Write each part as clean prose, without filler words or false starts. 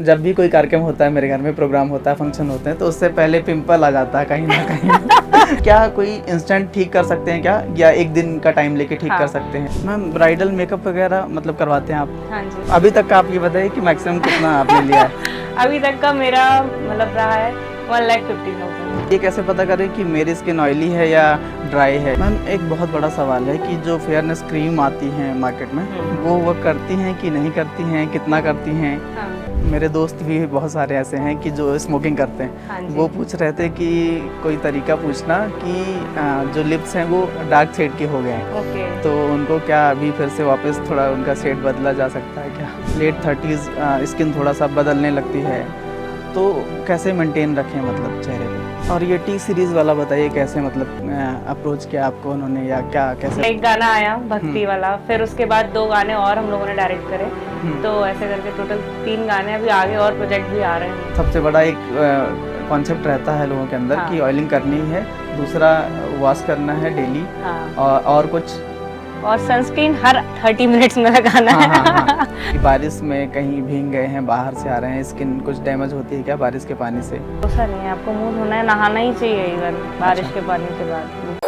जब भी कोई कार्यक्रम होता है मेरे घर में, प्रोग्राम होता है, फंक्शन होते हैं, तो उससे पहले पिंपल आ जाता है कहीं ना कहीं। क्या कोई इंस्टेंट ठीक कर सकते हैं क्या, या एक दिन का टाइम लेके ठीक कर सकते हैं? मैम ब्राइडल मेकअप वगैरह मतलब करवाते हैं आप? हाँ जी। अभी तक का आप ये बताइए कि मैक्सिमम कितना आपने लिया है? अभी तक का मेरा मतलब रहा है 1,50,000। ये कैसे पता करें कि मेरी स्किन ऑयली है या ड्राई है? मैम एक बहुत बड़ा सवाल है कि जो फेयरनेस क्रीम आती हैं मार्केट में, वो वर्क करती हैं कि नहीं करती हैं, कितना करती हैं? हाँ। मेरे दोस्त भी बहुत सारे ऐसे हैं कि जो स्मोकिंग करते हैं। हाँ जी। वो पूछ रहे थे कि कोई तरीका पूछना कि जो लिप्स हैं वो डार्क शेड के हो गए हैं, ओके। तो उनको क्या अभी फिर से वापस थोड़ा उनका शेड बदला जा सकता है क्या? लेट 30s स्किन थोड़ा सा बदलने लगती है, तो कैसे मेंटेन रखें मतलब चेहरे पे? और ये टी सीरीज़ वाला बताइए कैसे मतलब अप्रोच किया आपको उन्होंने, या क्या कैसे? एक गाना आया भक्ति वाला, फिर उसके बाद 2 गाने और हम लोगों ने डायरेक्ट करे, तो ऐसे करके टोटल 3 गाने अभी आगे और प्रोजेक्ट भी आ रहे हैं। सबसे बड़ा एक कॉन्सेप्ट रहता है लोगों के अंदर हाँ। कि ऑयलिंग करनी है, दूसरा वॉश करना है डेली, हाँ। और कुछ और सनस्क्रीन हर 30 मिनट्स में लगाना हाँ, हाँ, है। हाँ। कि बारिश में कहीं भीग गए हैं, बाहर से आ रहे हैं, स्किन कुछ डैमेज होती है क्या बारिश के पानी से? ऐसा नहीं है, आपको मुंह धोना है, नहाना ही चाहिए इवन बारिश अच्छा। के पानी के बाद।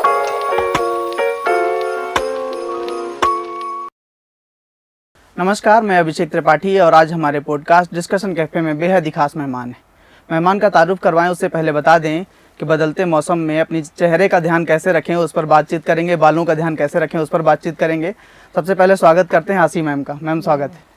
नमस्कार, मैं अभिषेक त्रिपाठी और आज हमारे पॉडकास्ट डिस्कशन कैफे में बेहद ही खास मेहमान है। मेहमान का तारुफ करवाएं उससे पहले बता दें कि बदलते मौसम में अपनी चेहरे का ध्यान कैसे रखें उस पर बातचीत करेंगे, बालों का ध्यान कैसे रखें उस पर बातचीत करेंगे। सबसे पहले स्वागत करते हैं आसी मैम का। मैम स्वागत है।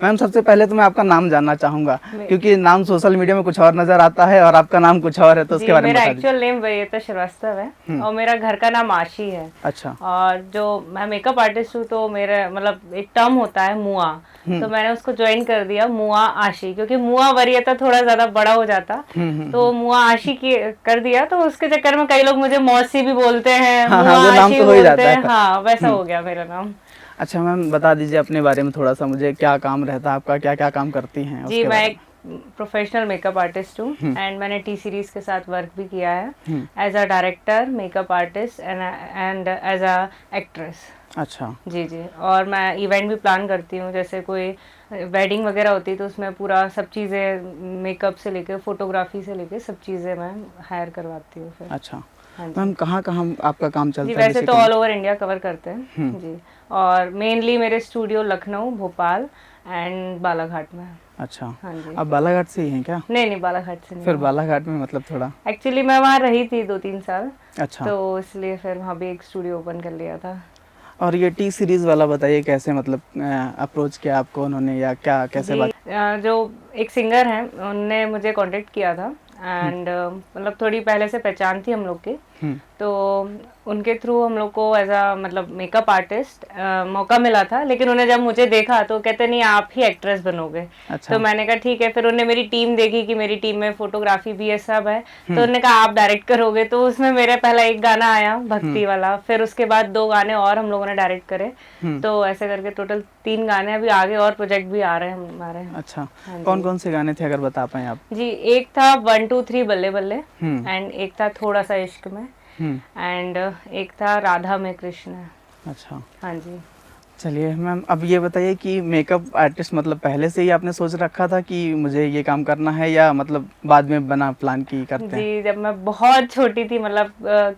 मैम सबसे पहले तो मैं आपका नाम जानना चाहूँगा, क्योंकि नाम सोशल मीडिया में कुछ और नज़र आता है और आपका नाम कुछ और है, तो उसके बारे में मेरा बता दीजिए। एक्चुअल नेम वैयता श्रीवास्तव है और मेरा घर का नाम आशी है। अच्छा। और जो मैं मेकअप आर्टिस्ट हूँ, तो मेरा मतलब एक टर्म होता है मुआ, तो मैंने उसको ज्वाइन कर दिया मुआ आशी, क्योंकि मुआ वरीयता थोड़ा ज्यादा बड़ा हो जाता, तो मुआ आशी की कर दिया। तो उसके चक्कर में कई लोग मुझे मौसी भी बोलते हैं, हाँ, मुआ वो नाम आशी तो हो ही बोलते जाता है। हैं। हाँ, वैसा हो गया मेरा नाम। अच्छा मैम बता दीजिए अपने बारे में थोड़ा सा, मुझे क्या काम रहता है आपका, क्या क्या काम करती हैं जी, उसके मैं बारे एक प्रोफेशनल मेकअप आर्टिस्ट हूँ एंड मैंने टी सीरीज के साथ वर्क भी किया है as a director, makeup artist and as a actress. अच्छा। जी जी। और मैं इवेंट भी प्लान करती हूँ, जैसे कोई वेडिंग वगैरह होती है तो उसमें पूरा सब चीज़ें, मेकअप से लेके फोटोग्राफी से लेके सब चीज़ें मैं हायर करवाती हूँ फिर। अच्छा हाँ जी। मैम कहाँ कहाँ आपका काम जी, चलता है वैसे तो basically? All over India cover करते हैं जी। और मेनली मेरे स्टूडियो लखनऊ, भोपाल एंड बालाघाट में है। अच्छा। हाँ जी। आप बालाघाट से ही हैं क्या? नहीं, बालाघाट से नहीं। फिर बालाघाट में मतलब थोड़ा एक्चुअली मैं वहाँ रही थी 2-3 साल, अच्छा। तो इसलिए फिर वहाँ भी एक स्टूडियो ओपन कर लिया था। और ये टी सीरीज़ वाला बताइए कैसे मतलब अप्रोच किया आपको उन्होंने, या क्या कैसे जी, बात? जो एक सिंगर हैं उनने मुझे कांटेक्ट किया था एंड मतलब थोड़ी पहले से पहचान थी हम लोग की, तो उनके थ्रू हम लोग को एज अ मतलब मेकअप आर्टिस्ट मौका मिला था। लेकिन उन्हें जब मुझे देखा तो कहते नहीं, आप ही एक्ट्रेस बनोगे। अच्छा। तो मैंने कहा ठीक है। फिर उन्होंने मेरी टीम देखी कि मेरी टीम में फोटोग्राफी भी है, सब है, तो उन्होंने कहा आप डायरेक्ट करोगे। तो उसमें मेरा पहला एक गाना आया भक्ति वाला, फिर उसके बाद 2 गाने और हम लोगों ने डायरेक्ट करे, तो ऐसे करके टोटल 3 गाने अभी आगे और प्रोजेक्ट भी आ रहे हैं हमारे। अच्छा। हाँ कौन जी। कौन से गाने थे अगर बता पाएँ आप? जी, एक था 1 2 3 बल्ले बल्ले एंड एक था थोड़ा सा इश्क में एंड एक था राधा में कृष्ण। अच्छा। हाँ जी। चलिए मैम अब ये बताइए कि मेकअप आर्टिस्ट मतलब पहले से ही आपने सोच रखा था कि मुझे ये काम करना है, या मतलब बाद में बना प्लान की करते हैं? जी, जब मैं बहुत छोटी थी, मतलब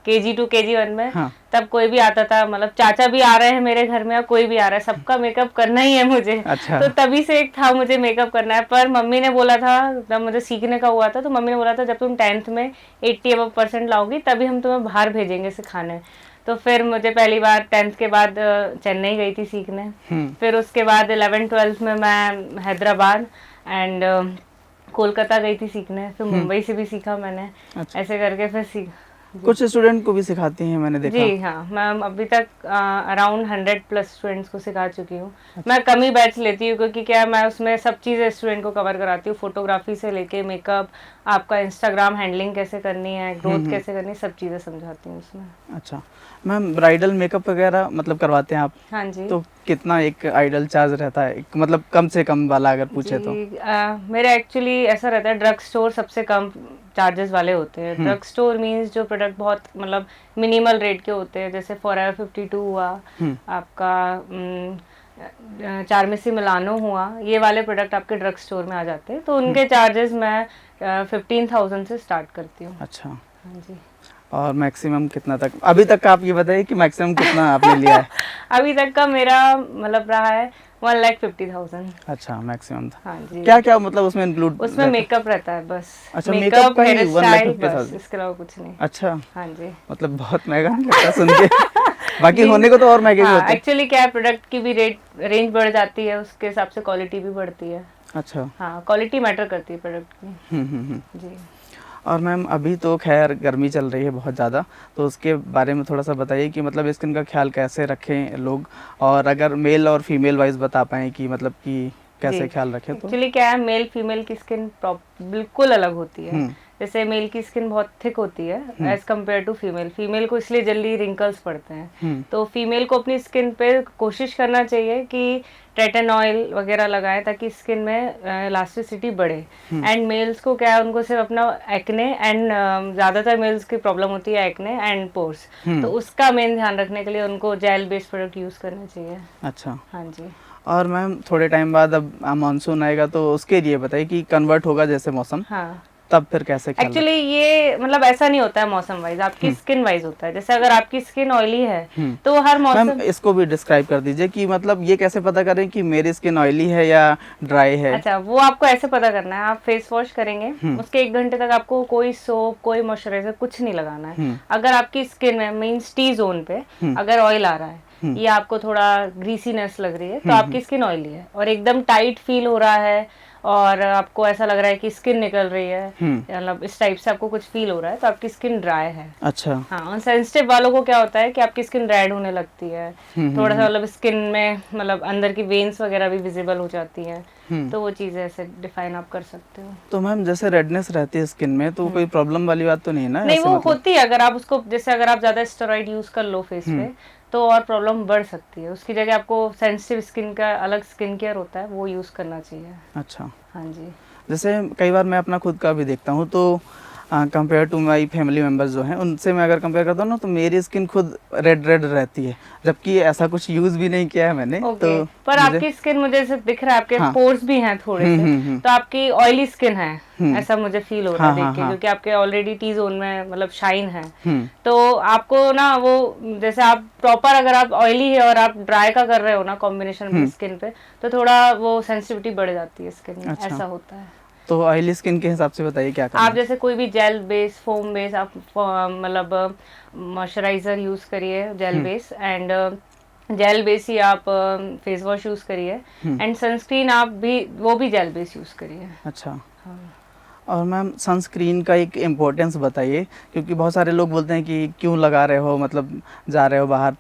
KG 2 KG 1 में, हाँ। तब कोई भी आता था, मतलब चाचा भी आ रहे हैं मेरे घर में या कोई भी आ रहा है, सबका मेकअप करना ही है मुझे। अच्छा। तो तभी से एक था मुझे मेकअप करना है। पर मम्मी ने बोला था, जब मुझे सीखने का हुआ था तो मम्मी ने बोला था जब तुम 10th में 80 अबव % लाओगी तभी हम तुम्हें बाहर भेजेंगे सिखाने। तो फिर मुझे पहली बार 10th के बाद चेन्नई गई थी सीखने, फिर उसके बाद 11th-12th में मैं हैदराबाद एंड कोलकाता गई थी सीखने, फिर मुंबई से भी सीखा मैंने। अच्छा। ऐसे करके फिर सीख। कुछ स्टूडेंट को भी सिखाती हैं मैंने देखा। जी हाँ, मैं अभी तक अराउंड 100+ स्टूडेंट्स को सिखा चुकी हूँ। मैं कम ही बैच लेती हूँ, क्योंकि क्या मैं उसमें सब चीज़ें स्टूडेंट को कवर कराती हूँ, फोटोग्राफी से लेके मेकअप, आपका इंस्टाग्राम हैंडलिंग कैसे करनी है, ग्रोथ कैसे करनी है, सब चीज़ें समझाती हूँ उसमें। अच्छा मैम ब्राइडल मेकअप वगैरह मतलब करवाते हैं आप? हाँ जी। तो कितना एक आइडल चार्ज रहता है, मतलब कम से कम वाला अगर पूछे तो? जी, मेरा एक्चुअली ऐसा रहता है, ड्रग स्टोर सबसे कम चार्जेस वाले होते हैं। ड्रग स्टोर मीन्स जो प्रोडक्ट बहुत मतलब मिनिमल रेट के होते हैं, जैसे फॉरएवर 52 हुआ आपका, चार्मेसी मिलानो हुआ, ये वाले प्रोडक्ट आपके ड्रग स्टोर में आ जाते हैं, तो उनके चार्जेस मैं 15,000 से स्टार्ट करती हूँ। अच्छा, हाँ जी। और मैक्सिमम कितना तक, अभी तक का आप ये बताइए कि मैक्सिमम कितना आपने लिया है? अभी तक का मेरा मतलब रहा है 1,50,000। अच्छा, मैक्सिमम था। हाँ जी। क्या क्या मतलब उसमें इंक्लूड उसमें मेकअप रहता है बस। अच्छा, मेकअप का ही हेयर स्टाइल, बस 1,50,000? इसके अलावा कुछ नहीं। अच्छा, हाँ जी। मतलब बहुत महंगा नहीं लगता सुन के? बाकी जी। होने को तो और महंगे भी हाँ, होते हैं। एक्चुअली क्या है, प्रोडक्ट की भी रेंज बढ़ जाती है, उसके हिसाब से क्वालिटी भी बढ़ती है। अच्छा। हाँ, क्वालिटी मैटर करती है प्रोडक्ट की। जी। और मैम अभी तो खैर गर्मी चल रही है बहुत ज़्यादा, तो उसके बारे में थोड़ा सा बताइए कि मतलब स्किन का ख्याल कैसे रखें लोग, और अगर मेल और फीमेल वाइज बता पाएँ कि मतलब कि जी, कैसे ख्याल रखें तो? एक्चुअली क्या है, मेल फीमेल की स्किन बिल्कुल अलग होती है। हुँ, जैसे मेल की स्किन बहुत थिक होती है हुँ, as compare to female. Female को इसलिए जल्दी रिंकल्स पड़ते हैं, हुँ, तो फीमेल को अपनी स्किन पे कोशिश करना चाहिए कि ट्रेटन ऑयल वगैरह लगाएं ताकि स्किन में इलास्टिसिटी बढ़े। हुँ, एंड मेल्स को क्या है, उनको सिर्फ अपना एक्ने एंड ज़्यादातर मेल्स की प्रॉब्लम होती है एक्ने एंड पोर्स, तो हुँ। उसका मेन ध्यान रखने के लिए उनको जेल बेस्ड प्रोडक्ट यूज़ करना चाहिए। अच्छा। हाँ जी। और मैम थोड़े टाइम बाद अब मानसून आएगा, तो उसके लिए बताइए कि कन्वर्ट होगा जैसे मौसम, हाँ, तब फिर कैसे ख्याल एक्चुअली रखें? ये मतलब ऐसा नहीं होता है मौसम वाइज, आपकी हुँ, स्किन वाइज होता है। जैसे अगर आपकी स्किन ऑयली है हुँ। तो हर मैम मौसम। इसको भी डिस्क्राइब कर दीजिए कि मतलब ये कैसे पता करें कि मेरी स्किन ऑयली है या ड्राई है? अच्छा, वो आपको ऐसे पता करना है, आप फेस वॉश करेंगे, हुँ, उसके 1 घंटे तक आपको कोई सोप कोई मॉइस्चराइजर कुछ नहीं लगाना है। हुँ, अगर आपकी स्किन में मीन्स टी जोन पे हुँ, अगर ऑयल आ रहा है हुँ, या आपको थोड़ा ग्रीसीनेस लग रही है, तो हुँ, आपकी स्किन ऑयली है। और एकदम टाइट फील हो रहा है और आपको ऐसा लग रहा है कि स्किन निकल रही है, हुँ। मतलब इस टाइप से आपको कुछ फील हो रहा है, तो आपकी स्किन ड्राई है। अच्छा। हाँ, और सेंसिटिव वालों को क्या होता है कि आपकी स्किन रेड होने लगती है, हुँ, हुँ, थोड़ा सा हुँ, मतलब स्किन में मतलब अंदर की वेन्स वगैरह भी विजिबल हो जाती हैं, हुँ। तो वो चीज़ें ऐसे डिफाइन आप कर सकते हो। तो मैम जैसे रेडनेस रहती है स्किन में, तो कोई हम्म। प्रॉब्लम वाली बात तो नहीं है ना नहीं, ऐसे वो मतलब? होती है अगर आप उसको, जैसे अगर आप ज़्यादा स्टेरॉइड यूज़ कर लो फेस हुँ, पे, तो और प्रॉब्लम बढ़ सकती है। उसकी जगह आपको सेंसिटिव स्किन का अलग स्किन केयर होता है, वो यूज़ करना चाहिए। अच्छा। हाँ जी। जैसे कई बार मैं अपना खुद का भी देखता हूँ, तो compare to my family members जो हैं, उनसे मैं अगर कंपेयर करता हूँ ना, तो मेरी स्किन खुद रेड रेड रहती है, जबकि ऐसा कुछ यूज़ भी नहीं किया है मैंने, ओके, तो पर मुझे। आपकी स्किन मुझे ऐसे दिख रहा है, आपके हाँ। पोर्स भी हैं थोड़े हुँ, से, हुँ, हुँ, तो आपकी ऑयली स्किन है, हुँ। ऐसा मुझे फील हो रहा है हाँ, देख हाँ, के, हाँ। क्योंकि आपके ऑलरेडी टी जोन में मतलब शाइन है। हुँ, तो आपको ना वो, जैसे आप प्रॉपर अगर आप ऑयली है और आप ड्राई का कर रहे हो ना कॉम्बिनेशन अपनी हुँ। स्किन पे, तो थोड़ा वो सेंसिटिविटी बढ़ जाती है स्किन में, अच्छा, ऐसा होता है। तो ऑयली स्किन के हिसाब से बताइए क्या करना आप है? जैसे कोई भी जेल बेस फोम बेस आप मतलब मॉइस्चराइजर यूज करिए जेल हुँ, बेस, एंड जेल बेस ही आप फेस वॉश यूज करिए, हुँ। एंड सनस्क्रीन आप भी वो भी जेल बेस यूज करिए। अच्छा। हाँ। और मैम सनस्क्रीन का एक इम्पोर्टेंस बताइए, क्योंकि बहुत सारे लोग बोलते हैं कि क्यों लगा रहे हो, मतलब जा रहे हो बाहर,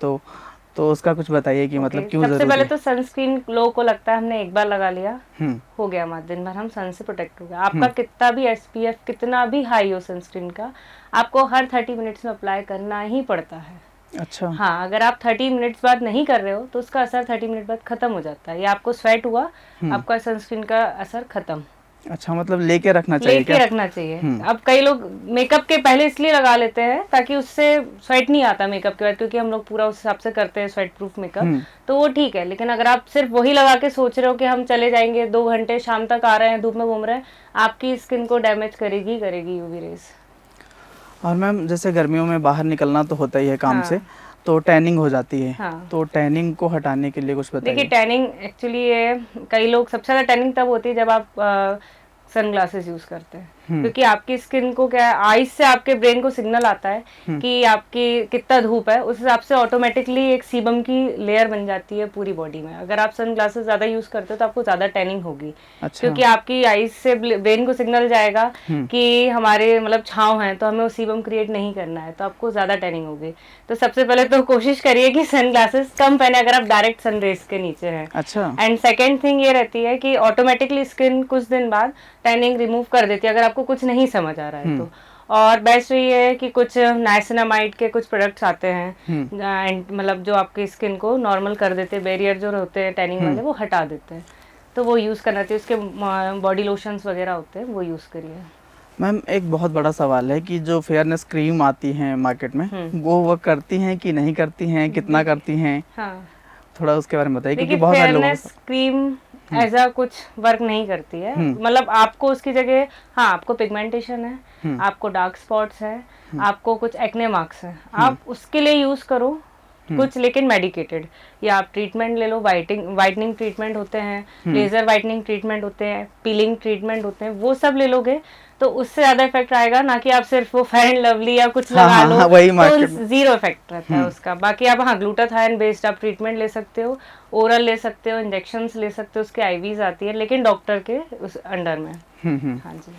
तो उसका कुछ बताइए कि ओके, मतलब क्यों सबसे ज़रूरी पहले है? तो सनस्क्रीन लोगों को लगता है हमने एक बार लगा लिया हुँ, हो गया, हमारा दिन भर हम सन से प्रोटेक्ट हो गया। आपका हुँ। कितना भी एसपीएफ कितना भी हाई हो सनस्क्रीन का, आपको हर 30 मिनट्स में अप्लाई करना ही पड़ता है। अच्छा। हाँ, अगर आप 30 मिनट्स बाद नहीं कर रहे हो तो उसका असर 30 मिनट बाद खत्म हो जाता है, या आपको स्वेट हुआ, हुँ। आपका सनस्क्रीन का असर खत्म। अच्छा, मतलब लेके रखना चाहिए लेके क्या? रखना चाहिए। हुँ, अब कई लोग मेकअप के पहले इसलिए लगा लेते हैं ताकि उससे स्वेट नहीं आता मेकअप के बाद, क्योंकि हम लोग पूरा उस हिसाब से करते हैं स्वेट प्रूफ मेकअप, हुँ। तो वो ठीक है। लेकिन अगर आप सिर्फ वही लगा के सोच रहे हो कि हम चले जाएंगे 2 घंटे, शाम तक आ रहे हैं, धूप में घूम रहे हैं, आपकी स्किन को डैमेज करेगी करेगी यूवी रेज। और मैम जैसे गर्मियों में बाहर निकलना तो होता ही है काम से, हाँ। तो टैनिंग हो जाती है, हाँ, तो टैनिंग को हटाने के लिए कुछ देखिए बताइए? टैनिंग एक्चुअली ये, कई लोग सबसे ज़्यादा टैनिंग तब होती है जब आप सन ग्लासेस यूज़ करते हैं, हुँ, क्योंकि आपकी स्किन को क्या है, आईज से आपके ब्रेन को सिग्नल आता है हुँ। कि आपकी कितना धूप है, उस हिसाब से ऑटोमेटिकली एक सीबम की लेयर बन जाती है पूरी बॉडी में। अगर आप सन ग्लासेस ज़्यादा यूज़ करते हो तो आपको ज़्यादा टैनिंग होगी, अच्छा। क्योंकि आपकी आईज से ब्रेन को सिग्नल जाएगा हुँ, कि हमारे मतलब छाँव है, तो हमें वो सीबम क्रिएट नहीं करना है, तो आपको ज़्यादा टैनिंग होगी। तो सबसे पहले तो कोशिश करिए कि सन ग्लासेस कम पहने अगर आप डायरेक्ट सन रेज के नीचे हैं। अच्छा। एंड सेकेंड थिंग ये रहती है कि ऑटोमेटिकली स्किन कुछ दिन बाद टैनिंग रिमूव कर देती है अगर आपको कुछ नहीं समझ आ रहा है हुँ, तो। और बेस्ट ये है कि कुछ नाइसिनामाइड के कुछ प्रोडक्ट्स आते हैं, हुँ, एंड मतलब जो आपकी स्किन को नॉर्मल कर देते हैं, बैरियर जो होते हैं टैनिंग हुँ। वाले वो हटा देते हैं, तो वो यूज़ करना चाहिए। उसके बॉडी लोशंस वगैरह होते हैं, वो यूज़ करिए। मैम एक बहुत बड़ा सवाल है कि जो फेयरनेस क्रीम आती हैं मार्केट में, वो वर्क करती हैं कि नहीं करती हैं, कितना करती हैं? हाँ, थोड़ा उसके बारे में बताइए, क्योंकि देखिए बहुत सारे लोगों फेयरनेस क्रीम ऐसा कुछ वर्क नहीं करती है, मतलब आपको उसकी जगह, हाँ आपको पिगमेंटेशन है, आपको डार्क स्पॉट्स है, आपको कुछ एक्ने मार्क्स है, आप उसके लिए यूज करो कुछ, लेकिन मेडिकेटेड, या आप ट्रीटमेंट ले लो, वाइटनिंग ट्रीटमेंट होते हैं, लेजर वाइटनिंग ट्रीटमेंट होते हैं, पीलिंग ट्रीटमेंट होते हैं, वो सब ले लोगे तो उससे ज्यादा इफेक्ट आएगा ना कि आप सिर्फ वो फेयर एंड लवली या कुछ हाँ, लगा हाँ, लो, हाँ, वही तो मार्केट। जीरो इफेक्ट रहता है उसका। बाकी आप हाँ ग्लूटाथाइन बेस्ड आप ट्रीटमेंट ले सकते हो, ओरल ले सकते हो, इंजेक्शंस ले सकते हो, उसके आईवीज आती है, लेकिन डॉक्टर के उस अंडर में। हाँ जी।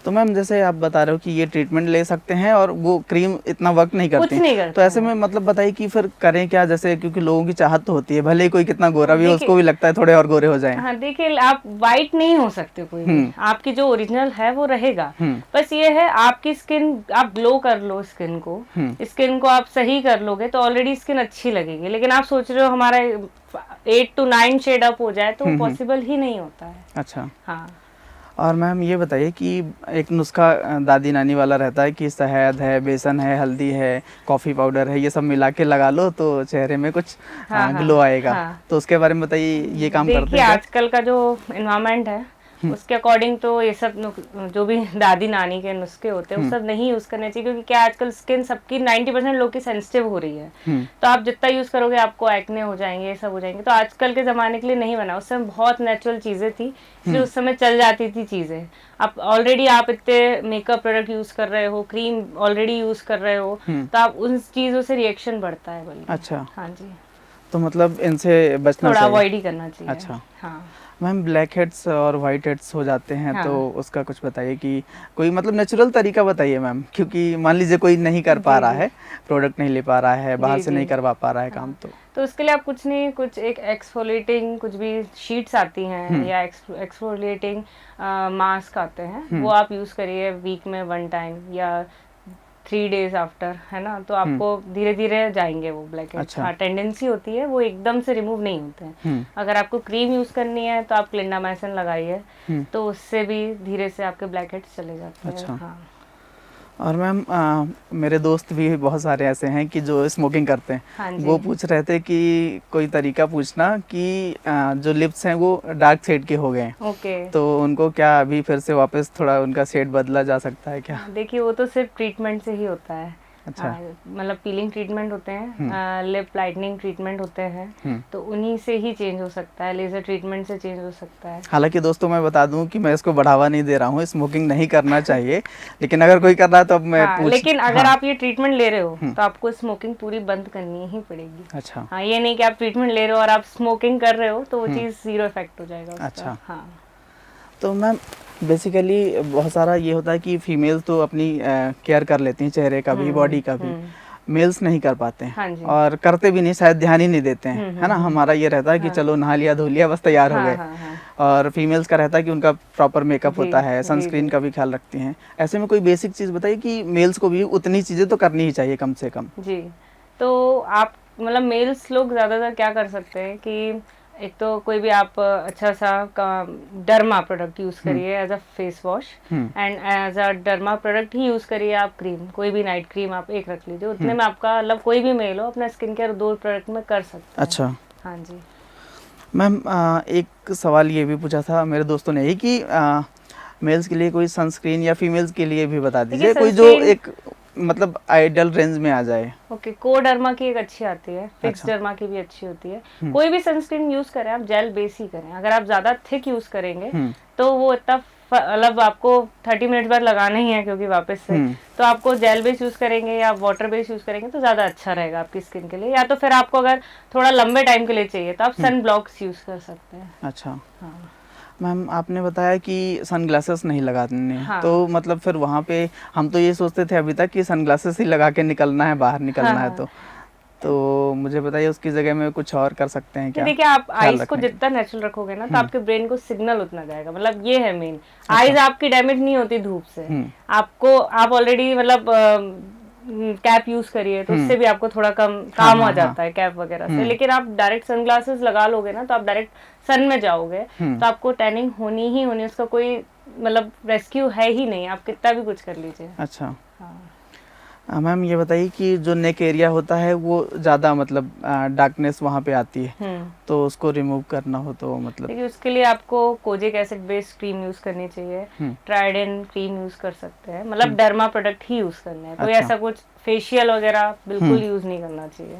तो मैम जैसे आप बता रहे हो कि ये ट्रीटमेंट ले सकते हैं और वो क्रीम इतना वर्क नहीं करती, कुछ नहीं करता तो ऐसे है। में मतलब बताइए कि फिर करें क्या, जैसे क्योंकि लोगों की चाहत तो होती है, भले ही कोई कितना गोरा भी हो, देखिए, उसको भी लगता है थोड़े और गोरे हो जाएं। हाँ देखिए, आप वाइट नहीं हो सकते कोई भी, आपकी जो ओरिजिनल है वो रहेगा। बस ये है आपकी स्किन, आप ग्लो कर लो स्किन को आप सही कर लोगे तो ऑलरेडी स्किन अच्छी लगेगी। लेकिन आप सोच रहे हो हमारा 8 to 9 शेड अप हो जाए, तो पॉसिबल ही नहीं होता है। अच्छा। हाँ। और मैम ये बताइए कि एक नुस्खा दादी नानी वाला रहता है कि शहद है, बेसन है, हल्दी है, कॉफ़ी पाउडर है, ये सब मिला के लगा लो तो चेहरे में कुछ ग्लो आएगा। तो उसके बारे में बताइए, ये काम करते देखिए हैं क्या? आजकल का जो एनवायरनमेंट है उसके अकॉर्डिंग तो ये सब जो भी दादी नानी के नुस्खे होते हैं वो सब नहीं यूज करने चाहिए, क्योंकि क्या आजकल स्किन सबकी 90% लोग की सेंसिटिव हो रही है। तो आप जितना यूज करोगे आपको एक्ने हो जाएंगे, ये सब हो जाएंगे। तो आजकल के जमाने के लिए नहीं बना, उस समय बहुत नेचुरल चीजें थी, इसलिए उस समय चल जाती थी चीजें। आप ऑलरेडी आप इतने मेकअप प्रोडक्ट यूज कर रहे हो, क्रीम ऑलरेडी यूज कर रहे हो, तो आप उन चीजों से रिएक्शन बढ़ता है बल्कि। अच्छा। हाँ जी, तो मतलब इनसे बचना थोड़ा चाहिए। अवॉइड ही करना चाहिए। अच्छा। हाँ। मैम ब्लैक हेड्स और वाइट हेड्स हो जाते हैं, हाँ। तो उसका कुछ बताइए कि कोई मतलब नेचुरल तरीका बताइए मैम, क्योंकि मान लीजिए कोई नहीं कर पा रहा है, प्रोडक्ट नहीं ले पा रहा है, बाहर से नहीं करवा पा रहा है काम, तो उसके लिए आप कुछ नहीं, कुछ एक एक्सफोलिएटिंग कुछ भी शीट्स आती हैं या एक्सफोलिएटिंग मास्क आते हैं, वो आप यूज करिए वीक में 1 टाइम या 3 days आफ्टर, है ना, तो आपको धीरे धीरे जाएंगे वो ब्लैक हेड्स। अच्छा। हाँ, टेंडेंसी होती है, वो एकदम से रिमूव नहीं होते हैं। अगर आपको क्रीम यूज करनी है तो आप क्लिंडामाइसिन लगाइए, तो उससे भी धीरे से आपके ब्लैक हेड्स चले जाते हैं। अच्छा। हाँ। और मैम मेरे दोस्त भी बहुत सारे ऐसे हैं कि जो स्मोकिंग करते हैं। हाँ जी। वो पूछ रहे थे कि कोई तरीका पूछना कि जो लिप्स हैं वो डार्क शेड के हो गए हैं, ओके। तो उनको क्या अभी फिर से वापस थोड़ा उनका शेड बदला जा सकता है क्या? देखिए वो तो सिर्फ ट्रीटमेंट से ही होता है। अच्छा। मतलब पीलिंग ट्रीटमेंट होते हैं, लिप लाइटनिंग ट्रीटमेंट होते हैं, तो उन्हीं से ही चेंज हो सकता है, लेजर ट्रीटमेंट से चेंज हो सकता है। हालांकि दोस्तों मैं बता दूं कि मैं इसको बढ़ावा नहीं दे रहा हूँ, स्मोकिंग नहीं करना चाहिए, लेकिन अगर कोई कर रहा है तो अब मैं लेकिन अगर आप ये ट्रीटमेंट ले रहे हो तो आपको स्मोकिंग पूरी बंद करनी ही पड़ेगी। अच्छा। हाँ, ये नहीं कि आप ट्रीटमेंट ले रहे हो और आप स्मोकिंग कर रहे हो तो वो चीज जीरो इफेक्ट हो जाएगा उसका। अच्छा। हाँ। तो मैम बेसिकली बहुत सारा ये होता है कि फीमेल तो अपनी केयर कर लेती हैं, चेहरे का भी, बॉडी का भी, मेल्स नहीं कर पाते हैं। हाँ जी। और करते भी नहीं, शायद ध्यान ही नहीं देते हैं, है ना। हमारा ये रहता है कि चलो नहा लिया, धो लिया, बस तैयार हो गए। और फीमेल्स का रहता है कि उनका प्रॉपर मेकअप होता है, सनस्क्रीन का भी ख्याल रखती हैं। ऐसे में कोई बेसिक चीज़ बताइए कि मेल्स को भी उतनी चीज़ें तो करनी ही चाहिए कम से कम। जी, तो आप मतलब मेल्स लोग ज़्यादातर क्या कर सकते हैं कि एक तो कोई भी आप अच्छा सा डर्मा प्रोडक्ट यूज करिए as a face wash, and as a derma product ही यूज करिए आप क्रीम, कोई भी नाइट क्रीम आप एक रख लीजिए, उतने में आपका मतलब कोई भी मेल हो अपना स्किन केयर 2 प्रोडक्ट में कर सकते हैं। अच्छा। हाँ जी। मैम एक सवाल ये भी पूछा था मेरे दोस्तों ने ही कि मेल्स के लिए कोई सनस्क्रीन या फीमेल्स के लिए भी बता दीजिए कोई जो एक मतलब आइडियल रेंज में आ जाए। ओके, कोडर्मा की एक अच्छी आती है, फिक्स डर्मा की भी अच्छी होती है। कोई भी सनस्क्रीन यूज करें आप जेल बेस ही करें, अगर आप ज्यादा थिक यूज करेंगे तो वो इतना मतलब आपको 30 मिनट बाद लगाना ही है, क्योंकि वापस से तो आपको जेल बेस यूज करेंगे या वाटर बेस यूज करेंगे तो ज्यादा अच्छा रहेगा आपकी स्किन के लिए। या तो फिर आपको अगर थोड़ा लंबे टाइम के लिए चाहिए तो आप सन ब्लॉक्स यूज कर सकते हैं। अच्छा। हाँ। मैम आपने बताया कि सनग्लासेस नहीं लगाने, हाँ। तो मतलब फिर वहाँ पे हम तो ये सोचते थे अभी तक कि सनग्लासेस ही लगा के निकलना है, बाहर निकलना है। तो मुझे बताइए उसकी जगह में कुछ और कर सकते हैं क्या? देखिए आप आईज को जितना नेचुरल रखोगे ना तो आपके ब्रेन को सिग्नल उतना जाएगा, मतलब ये है मेन। आईज आपकी डैमेज नहीं होती धूप से, आपको आप ऑलरेडी मतलब कैप यूज करिए तो उससे भी आपको थोड़ा काम हो जाता है कैप वगैरह से। लेकिन आप डायरेक्ट सनग्लासेस लगा लोगे ना तो आप डायरेक्ट सन में जाओगे तो आपको टैनिंग होनी ही होनी, उसका कोई मतलब रेस्क्यू है ही नहीं, आप कितना भी कुछ कर लीजिए। अच्छा। हाँ। मैम ये बताइए कि जो नेक एरिया होता है वो ज़्यादा मतलब डार्कनेस वहाँ पे आती है, तो उसको रिमूव करना हो तो मतलब देखिए उसके लिए आपको kojic acid based cream use करनी चाहिए, ट्राइडेंट क्रीम यूज कर सकते हैं, मतलब डर्मा प्रोडक्ट ही यूज करना है, कोई अच्छा। ऐसा कुछ फेशियल वगैरह बिल्कुल यूज नहीं करना चाहिए।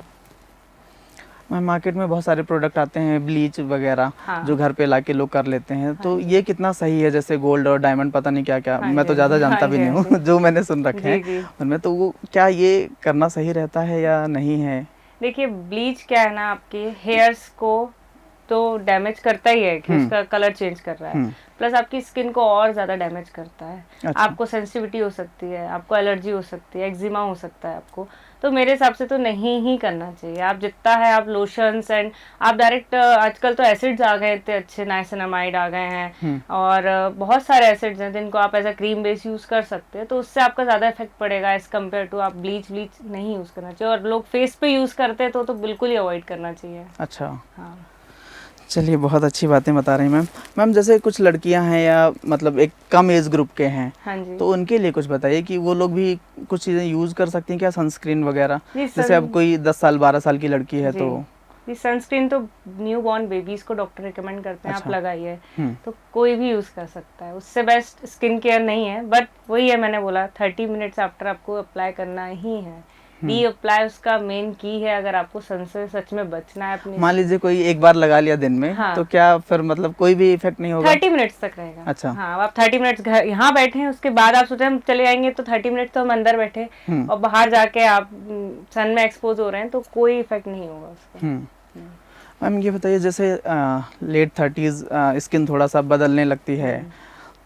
मैम मार्केट में बहुत सारे प्रोडक्ट आते हैं ब्लीच वगैरह, हाँ। जो घर पे लाके लोग कर लेते हैं, तो ये कितना सही है? जैसे गोल्ड और डायमंड पता नहीं क्या क्या, हाँ मैं तो जी, ज़्यादा हाँ जानता जी, भी नहीं हाँ हूँ जो मैंने सुन रखे जी हैं जी। उनमें, तो वो क्या ये करना सही रहता है या नहीं है? देखिए ब्लीच क्या है ना, आपके हेयर्स को तो डैमेज करता ही है कि उसका कलर चेंज कर रहा है, प्लस आपकी स्किन को और ज़्यादा डैमेज करता है। अच्छा। आपको सेंसिटिविटी हो सकती है, आपको एलर्जी हो सकती है, एक्जिमा हो सकता है आपको, तो मेरे हिसाब से तो नहीं ही करना चाहिए। आप जितना है आप लोशंस एंड आप डायरेक्ट, आजकल तो एसिड्स आ गए इतने अच्छे, नाइसिनामाइड आ गए हैं और बहुत सारे एसिड्स हैं जिनको आप as a cream base use कर सकते हैं, तो उससे आपका ज़्यादा इफेक्ट पड़ेगा एज कम्पेयर टू आप ब्लीच नहीं यूज़ करना चाहिए। और लोग फेस पे यूज़ करते हैं तो बिल्कुल ही अवॉइड करना चाहिए। अच्छा। हाँ। चलिए बहुत अच्छी बातें बता रही हैं मैम। मैम जैसे कुछ लड़कियां हैं या मतलब एक कम एज ग्रुप के हैं, हाँ जी। तो उनके लिए कुछ बताइए कि वो लोग भी कुछ चीज़ें यूज़ कर सकती हैं क्या, सनस्क्रीन वगैरह? जी, जैसे अब कोई 10 साल 12 साल की लड़की है जी। तो जी सनस्क्रीन तो न्यू बॉर्न बेबीज को डॉक्टर रिकमेंड करते हैं, अच्छा। आप लगाइए, हम्म, तो कोई भी यूज़ कर सकता है, उससे बेस्ट स्किन केयर नहीं है, बट वही है मैंने बोला 30 मिनट्स आफ्टर आपको अप्लाई करना ही है। डी अप्लाई उसका मेन की है, अगर आपको सन से सच में बचना है अपनी। मान लीजिए कोई एक बार लगा लिया दिन में, हाँ। तो क्या फिर मतलब कोई भी इफेक्ट नहीं होगा? 30 मिनट्स तक रहेगा। अच्छा। हाँ, आप 30 मिनट्स घर यहाँ बैठे हैं, उसके बाद आप सोचे हम चले आएंगे, तो 30 मिनट्स तो हम अंदर बैठे और बाहर जाके आप सन में एक्सपोज हो रहे हैं, तो कोई इफेक्ट नहीं होगा उसका। मैम ये बताइए जैसे लेट 30s स्किन थोड़ा सा बदलने लगती है,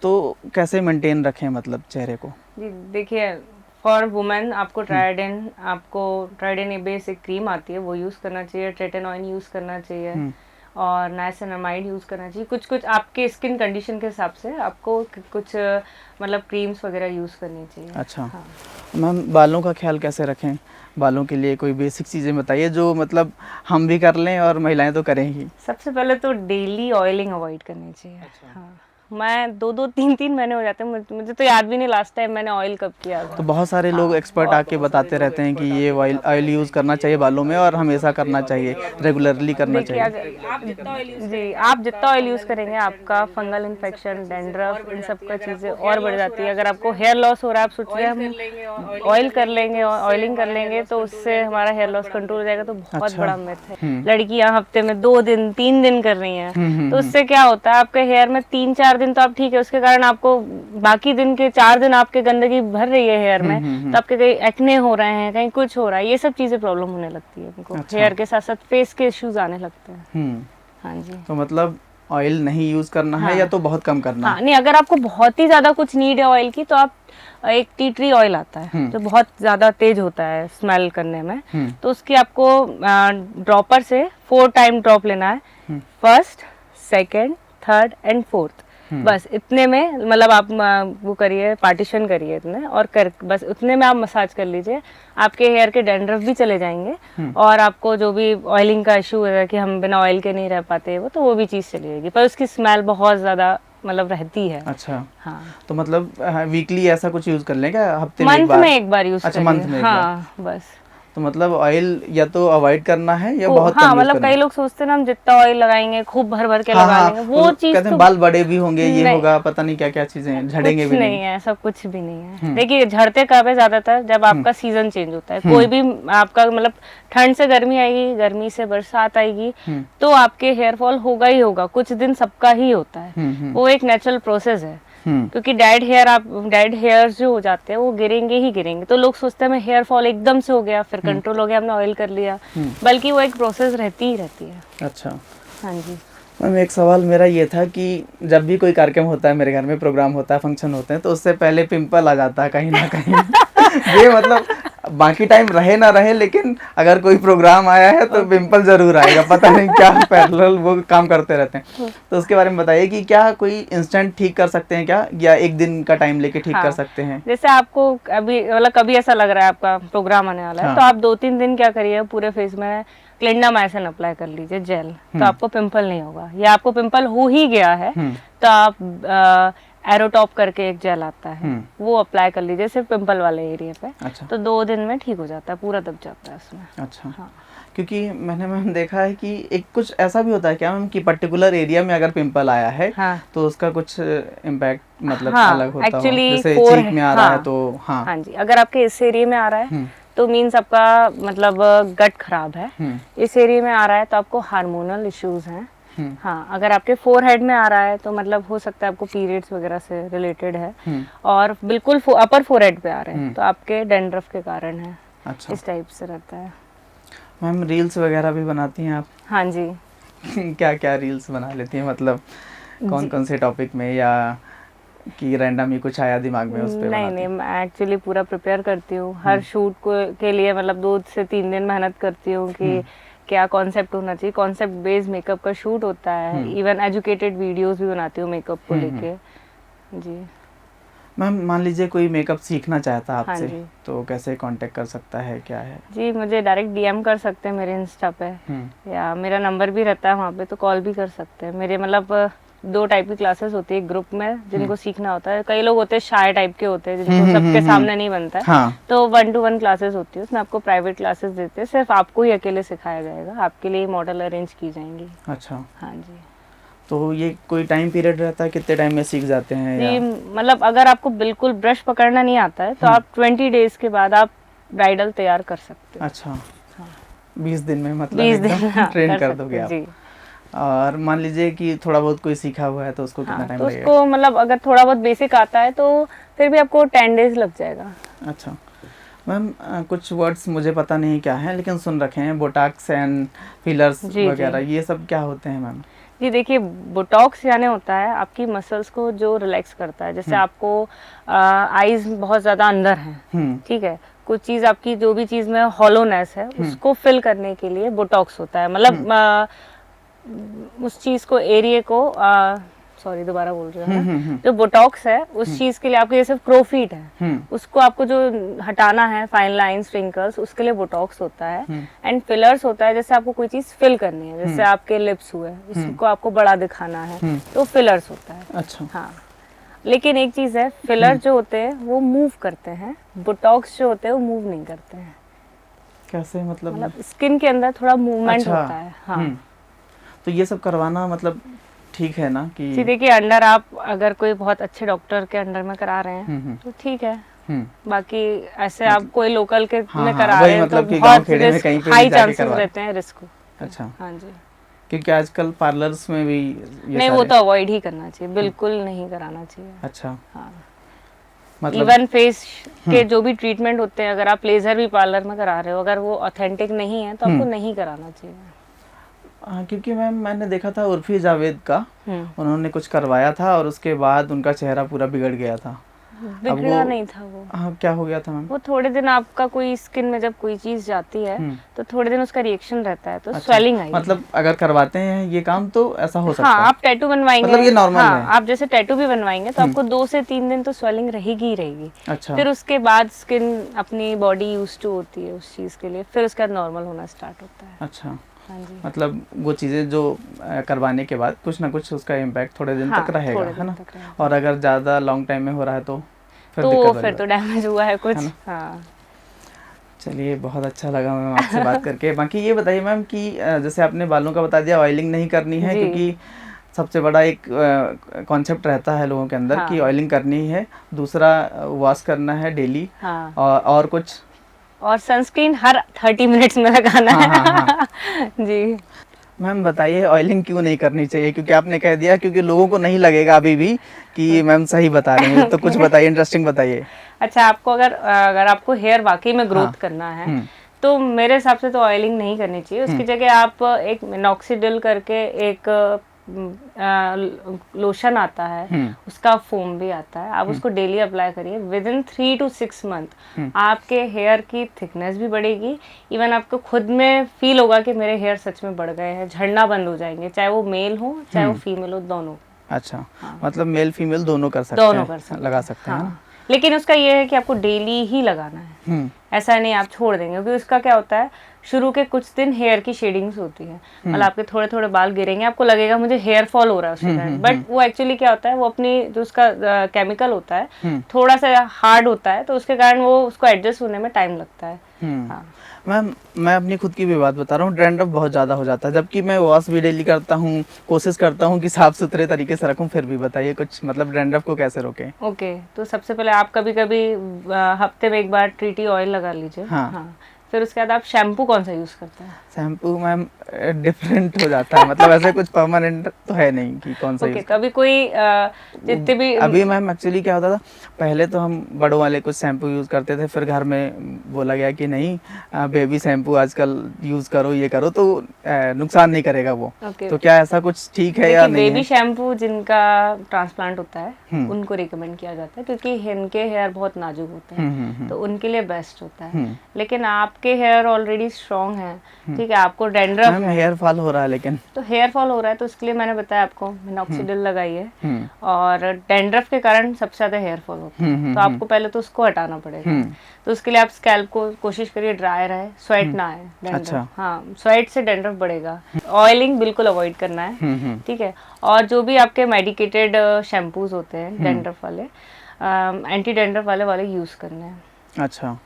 तो कैसे मेंटेन रखें मतलब चेहरे को? जी देखिए, फॉर वुमेन आपको ट्राइडेन बेसिक क्रीम आती है, वो यूज़ करना चाहिए, ट्रेटेनॉइन यूज़ करना चाहिए और नाइसिनामाइड यूज़ करना चाहिए। कुछ कुछ आपके स्किन कंडीशन के हिसाब से आपको कुछ मतलब क्रीम्स वगैरह यूज़ करनी चाहिए। अच्छा। हाँ। मैम बालों का ख्याल कैसे रखें? बालों के लिए कोई बेसिक चीज़ें बताइए जो मतलब हम भी कर लें और महिलाएं तो करें ही। सबसे पहले तो डेली ऑयलिंग अवॉइड करनी चाहिए। अच्छा। हाँ, मैं 2-2 3-3 महीने हो जाते हैं, मुझे तो याद भी नहीं लास्ट टाइम मैंने ऑयल कब किया था। तो बहुत सारे लोग एक्सपर्ट आके बताते रहते हैं कि ये ऑयल यूज़ करना चाहिए बालों में और हमेशा करना चाहिए, रेगुलरली करना देखिए चाहिए। अगर आप जितना ऑयल यूज़ करेंगे आपका फंगल इन्फेक्शन, डैंड्रफ, इन सब का चीज़ें और बढ़ जाती है। अगर आपको हेयर लॉस हो रहा है, आप सोच रहे हैं हम ऑयल कर लेंगे और ऑयलिंग कर लेंगे तो उससे हमारा हेयर लॉस कंट्रोल हो जाएगा, तो बहुत अच्छा। बड़ा मिथ है। लड़कियां हफ्ते में 2 दिन 3 दिन कर रही हैं, तो उससे क्या होता है, आपके हेयर में 3-4 दिन तो आप ठीक है, उसके कारण आपको बाकी दिन के 4 दिन आपके गंदगी भर रही है हेयर में, तो आपके कहीं एक्ने हो रहे हैं, कहीं कुछ हो रहा है, ये सब चीजें प्रॉब्लम होने लगती है उनको। अच्छा। हेयर के साथ साथ फेस के इश्यूज आने लगते हैं। हाँ जी। तो मतलब ऑयल नहीं यूज़ करना है या तो बहुत कम करना हाँ, नहीं अगर आपको बहुत ही ज्यादा कुछ नीड है ऑयल की, तो आप एक टी ट्री ऑयल आता है जो बहुत ज्यादा तेज होता है स्मेल करने में, तो उसकी आपको ड्रॉपर से 4 टाइम ड्रॉप लेना है, first, second, third and fourth, बस इतने में मतलब आप वो करिए, पार्टीशन करिए इतने और बस उतने में आप मसाज कर लीजिए, आपके हेयर के डैंड्रफ भी चले जाएंगे और आपको जो भी ऑयलिंग का इशू है कि हम बिना ऑयल के नहीं रह पाते वो, तो वो भी चीज़ चली जाएगी, पर उसकी स्मेल बहुत ज़्यादा मतलब रहती है। अच्छा। हाँ, तो मतलब वीकली ऐसा कुछ यूज़ कर लें क्या, हफ्ते में मंथ में एक बार यूज़ अच्छा, करिए। मंथ में एक बार। हाँ बस। तो मतलब ऑयल या तो अवॉइड करना है या बहुत हाँ, कम यूज़ मतलब करना कई है? लोग सोचते हैं ना हम जितना ऑयल लगाएंगे खूब भर भर के हाँ, लगा हाँ, लेंगे, वो चीज़ कहते हैं तो बाल बड़े भी होंगे, ये नहीं। होगा, पता नहीं क्या क्या चीज़ें, झड़ेंगे कुछ भी नहीं नहीं। है, सब कुछ भी नहीं है। देखिए झड़ते कब है, ज्यादातर जब आपका सीजन चेंज होता है, कोई भी आपका मतलब ठंड से गर्मी आएगी, गर्मी से बरसात आएगी, तो आपके हेयर फॉल होगा ही होगा, कुछ दिन सबका ही होता है, वो एक नेचुरल प्रोसेस है। क्योंकि डेड हेयर्स जो हो जाते हैं वो गिरेंगे ही गिरेंगे, तो लोग सोचते हैं हेयर फॉल एकदम से हो गया फिर कंट्रोल हो गया, हमने ऑयल कर लिया, बल्कि वो एक प्रोसेस रहती ही रहती है। अच्छा। हाँ जी। मैम एक सवाल मेरा ये था कि जब भी कोई कार्यक्रम होता है, मेरे घर में प्रोग्राम होता है, फंक्शन होते हैं, तो उससे पहले पिंपल आ जाता है कहीं ना कहीं ये मतलब बाकी टाइम रहे ना रहे, लेकिन अगर कोई प्रोग्राम आया है तो पिंपल जरूर आएगा, पता नहीं क्या पैरेलल वो काम करते रहते हैं। तो उसके बारे में बताइए कि क्या कोई इंस्टेंट ठीक कर सकते हैं क्या, या एक दिन का टाइम लेके ठीक कर सकते हैं? जैसे आपको अभी मतलब कभी ऐसा लग रहा है आपका प्रोग्राम आने वाला है, तो आप 2-3 दिन क्या करिए, पूरे फेस में क्लिंडामाइसिन अप्लाई कर लीजिए जेल, तो आपको पिंपल नहीं होगा। या आपको पिंपल हो ही गया है तो आप एरोटॉप करके एक जेल आता है, वो अप्लाई कर लीजिए सिर्फ पिंपल वाले एरिया पे। अच्छा। तो 2 दिन में ठीक हो जाता है, पूरा दब जाता है उसमें। अच्छा। हाँ। क्योंकि मैंने मैम देखा है कि एक कुछ ऐसा भी होता है क्या मैम कि पर्टिकुलर एरिया में अगर पिंपल आया है हाँ। तो उसका कुछ इम्पैक्ट मतलब हाँ, अलग होता हो, एक्चुअली जैसे फोर, चीक में आ रहा है तो हाँ। हाँ जी, अगर आपके इस एरिया में आ रहा है तो मीन्स आपका मतलब गट खराब है। इस एरिया में आ रहा है तो आपको हार्मोनल इश्यूज हैं। हाँ, अगर आपके फोरहेड में आ रहा है तो मतलब हो सकता है आपको पीरियड्स वगैरह से रिलेटेड है। और बिल्कुल अपर फोरहेड पे आ रहे हैं तो आपके डैंड्रफ के कारण है। अच्छा। इस टाइप से रहता है। मैम रील्स वगैरह भी बनाती हैं आप? हाँ जी। क्या क्या रील्स बना लेती हैं, मतलब कौन कौन से टॉपिक में, या कि रैंडम ही कुछ आया दिमाग में उस पे नहीं बनाती नहीं, हैं? मैं एक्चुअली पूरा प्रिपेयर करती हूँ हर शूट को के लिए, मतलब 2 से 3 दिन मेहनत करती हूँ कि क्या कॉन्सेप्ट होना चाहिए। कॉन्सेप्ट बेस्ड मेकअप का शूट होता है, इवन एजुकेटेड वीडियोस भी बनाती हूँ मेकअप को लेके। जी मैम मान लीजिए कोई मेकअप सीखना चाहता है हाँ आपसे, जी। तो कैसे कांटेक्ट कर सकता है, क्या है? जी, मुझे डायरेक्ट डीएम कर सकते हैं मेरे इंस्टा पे, या मेरा नंबर भी रहता है वहाँ पे, तो कॉल भी कर सकते हैं। मेरे मतलब 2 टाइप की क्लासेस होती है, ग्रुप में जिनको सीखना होता है, कई लोग होते हैं शाय टाइप के होते हैं जिनको सबके सामने नहीं बनता है। हाँ। तो 1-to-1 क्लासेस होती है, उसमें आपको प्राइवेट क्लासेस देते हैं, सिर्फ आपको ही अकेले सिखाया जाएगा, आपके लिए मॉडल अरेंज की जाएंगी। अच्छा। हाँ जी। तो ये कोई टाइम पीरियड रहता है, कितने टाइम में सीख जाते हैं? जी, या मतलब अगर आपको बिल्कुल ब्रश पकड़ना नहीं आता है तो आप 20 डेज के बाद आप ब्राइडल तैयार कर सकते हो। अच्छा। हाँ। 20 दिन में मतलब 20 दिन एकदम हाँ, ट्रेन कर सकते दोगे हो, आप? जी। और मान लीजिए कि थोड़ा बहुत कोई सीखा हुआ है तो उसको कितना हाँ, टाइम तो लगेगा? उसको मतलब अगर थोड़ा बहुत बेसिक आता है तो फिर भी आपको 10 डेज लग जाएगा। अच्छा। मैम कुछ वर्ड्स मुझे पता नहीं क्या है, लेकिन सुन रखे हैं, बोटॉक्स एंड फिलर्स जी वगैरह, जी ये सब क्या होते हैं मैम? जी, देखिए बोटॉक्स यानी होता है आपकी मसल्स को जो रिलैक्स करता है। जैसे आपको आईज बहुत ज़्यादा अंदर हैं, ठीक है, कुछ चीज़ आपकी जो भी चीज़ में हॉलोनेस है उसको फिल करने के लिए बोटॉक्स होता है। मतलब उस चीज़ को, एरिया को, सॉरी दोबारा बोल रही हूँ मैं, जो बोटॉक्स है उस चीज़ के लिए आपके जैसे प्रोफिट है, उसको आपको जो हटाना है, फाइन लाइंस, रिंकल्स, उसके लिए बोटॉक्स होता है। एंड फिलर्स होता है जैसे आपको कोई चीज़ फिल करनी है, जैसे आपके लिप्स हुए, उसको आपको बड़ा दिखाना है तो फिलर्स होता है। अच्छा। हाँ, लेकिन एक चीज़ है, फिलर जो होते हैं वो मूव करते हैं, बोटॉक्स जो होते हैं वो मूव नहीं करते हैं। कैसे मतलब? मतलब स्किन के अंदर थोड़ा मूवमेंट अच्छा। होता है। हाँ। तो ये सब करवाना मतलब ठीक है ना कि? जी देखिए, अंडर आप अगर कोई बहुत अच्छे डॉक्टर के अंडर में करा रहे हैं तो ठीक है, बाकी ऐसे आप कोई लोकल के हाँ, में हाँ, करा वही रहे हैं मतलब तो कि गांव बहुत खेड़े में रिस्क, कहीं पे भी हाई जाके चांसेस करवा। रहते हैं रिस्क। अच्छा। हाँ जी। क्योंकि आजकल पार्लर्स में भी ये नहीं, वो सारे। तो अवॉइड ही करना चाहिए, बिल्कुल नहीं कराना चाहिए। अच्छा। हाँ, मतलब इवन फेस के जो भी ट्रीटमेंट होते हैं, अगर आप लेजर भी पार्लर में करा रहे हो, अगर वो ऑथेंटिक नहीं है तो आपको नहीं कराना चाहिए। क्योंकि मैम मैंने देखा था उर्फी जावेद का, उन्होंने कुछ करवाया था और उसके बाद उनका चेहरा पूरा बिगड़ गया था। बिगड़ा नहीं था वो। हाँ, क्या हो गया था मैम? वो थोड़े दिन आपका कोई स्किन में जब कोई चीज जाती है तो थोड़े दिन उसका रिएक्शन रहता है, तो अच्छा, स्वेलिंग आई। मतलब अगर करवाते हैं ये काम तो ऐसा हो सकता हाँ, है? आप टैटू बनवाएंगे, मतलब ये नॉर्मल हाँ, है? आप जैसे टैटू भी बनवाएंगे तो आपको 2 से 3 दिन तो स्वेलिंग रहेगी ही रहेगी। अच्छा। फिर उसके बाद स्किन अपनी बॉडी यूज टू होती है उस चीज के लिए, फिर उसके बाद नॉर्मल होना स्टार्ट होता है। अच्छा। हाँ जी। मतलब वो चीज़ें जो करवाने के बाद कुछ ना कुछ उसका इम्पैक्ट थोड़े दिन तक रहेगा, थोड़े है दिन ना? तक रहेगा। और अगर ज़्यादा लॉन्ग टाइम में हो रहा है तो फिर तो दिक्कत फिर होगी। तो डैमेज हुआ है कुछ। है ना? हाँ। चलिए, बहुत अच्छा लगा मैम आपसे बात करके। बाकी ये बताइए मैम कि जैसे आपने बालों का बता दिया, ऑयलिंग नहीं करनी है, जी। क्योंकि सबसे बड़ा एक कॉन्सेप्ट रहता है लोगों के अंदर कि हाँ। ऑयलिंग करनी है, दूसरा वॉश करना है डेली, हाँ, और कुछ, और सनस्क्रीन हर 30 मिनट्स में लगाना हाँ हाँ है। हाँ। जी। मैम बताइए ऑयलिंग क्यों नहीं करनी चाहिए, क्योंकि आपने कह दिया क्योंकि लोगों को नहीं लगेगा अभी भी कि मैम सही बता रहे हैं, तो कुछ बताइए, इंटरेस्टिंग बताइए। अच्छा, आपको अगर अगर आपको हेयर वाकई में ग्रोथ हाँ। करना है तो मेरे हिसाब से तो ऑयलिंग नहीं करनी चाहिए। उसकी जगह आप एक मिनॉक्सिडिल करके एक लोशन आता है, उसका फोम भी आता है, आप उसको डेली अप्लाई करिए। विद इन 3 to 6 मंथ आपके हेयर की थिकनेस भी बढ़ेगी, इवन आपको खुद में फील होगा कि मेरे हेयर सच में बढ़ गए हैं, झड़ना बंद हो जाएंगे, चाहे वो मेल हो चाहे वो फीमेल हो, दोनों। अच्छा। मतलब मेल फीमेल दोनों कर सकते दोनों हैं, कर सकते हैं, लगा सकते हैं ना? हाँ। लेकिन उसका ये है कि आपको डेली ही लगाना है, ऐसा नहीं आप छोड़ देंगे, क्योंकि उसका क्या होता है, शुरू के कुछ दिन हेयर की शेडिंग्स होती है, मतलब आपके थोड़े थोड़े बाल गिरेंगे, आपको लगेगा मुझे हेयर फॉल हो रहा है उसके कारण, बट वो एक्चुअली क्या होता है, वो अपनी जो उसका केमिकल होता है थोड़ा सा हार्ड होता है, तो उसके कारण वो उसको एडजस्ट होने में टाइम लगता है। हाँ। मैम मैं अपनी खुद की भी बात बता रहा हूँ, डैंड्रफ बहुत ज़्यादा हो जाता है, जबकि मैं वॉश भी डेली करता हूँ, कोशिश करता हूँ कि साफ सुथरे तरीके से रखूँ, फिर भी बताइए कुछ मतलब डैंड्रफ को कैसे रोकें। ओके, तो सबसे पहले आप कभी कभी हफ्ते में एक बार ट्रीटी ऑयल लगा लीजिए। हाँ। हाँ। फिर उसके बाद आप शैम्पू कौन सा यूज़ करते हैं? शैम्पू मैम डिफरेंट हो जाता है, मतलब ऐसे कुछ परमानेंट तो है नहीं कि कौन सा ओके, यूज तो अभी कोई जितने भी अभी मैम एक्चुअली क्या होता था, पहले तो हम बड़ों वाले कुछ शैम्पू यूज़ करते थे, फिर घर में बोला गया कि नहीं बेबी शैम्पू आजकल यूज़ करो, ये करो तो नुकसान नहीं करेगा वो। ओके, तो क्या ऐसा कुछ ठीक है या देखिए नहीं बेबी है? शैम्पू जिनका ट्रांसप्लांट होता है उनको रिकमेंड किया जाता है, क्योंकि इनके हेयर बहुत नाजुक होते हैं, तो उनके लिए बेस्ट होता है। लेकिन आपके हेयर ऑलरेडी स्ट्रॉन्ग है, ठीक है, आपको डैंड्रफ मैम है, हेयर फॉल हो रहा है लेकिन तो हेयर फॉल हो रहा है, तो उसके लिए मैंने बताया आपको मिनॉक्सिडिल लगाइए। और डैंड्रफ के कारण सबसे ज्यादा हेयर फॉल होता है, तो आपको पहले तो उसको हटाना पड़ेगा। तो उसके लिए आप स्कैल्प को कोशिश करिए ड्राई रहे, स्वेट ना आए डैंड्रफ। अच्छा। हाँ, स्वेट से डैंड्रफ बढ़ेगा। ऑयलिंग बिल्कुल अवॉइड करना है, ठीक है। और जो भी आपके मेडिकेटेड शैम्पूज होते हैं डैंड्रफ वाले, एंटी डैंड्रफ वाले यूज करने हैं। अच्छा,